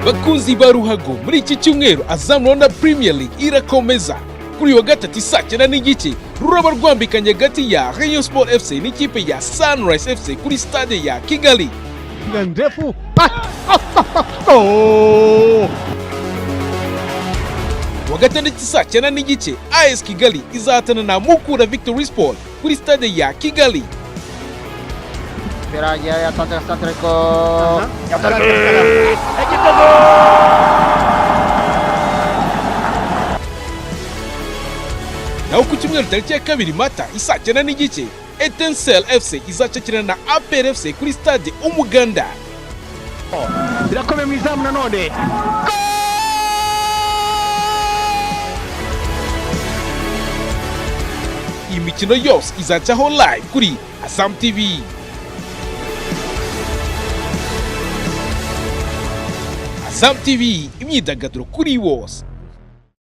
bakunzi ba ruhago muri iki cyumweru Azam Rwanda Premier League irakomeza. Kuri wa gatatu saa 9 n'igice ruraba rwambikanye hagati ya Rayon Sport FC n'ikipe ya Sunrise FC kuri stade ya Kigali. Ndefu Wa gatandatu saa 9 n'igice AS Kigali izahatana na Mukura Victory Sport kuri stade ya Kigali. Ya santai ko. Naho ku cyumweru tariki ya 2 Mata isaa 9 n'igice Etincelle FC izacakirana na APR FC kuri stade Umuganda. birakomeye mu izamu nanone. Iyi mikino yose izacaho live kuri Azam TV. Azam TV, imyidagaduro kuri wose.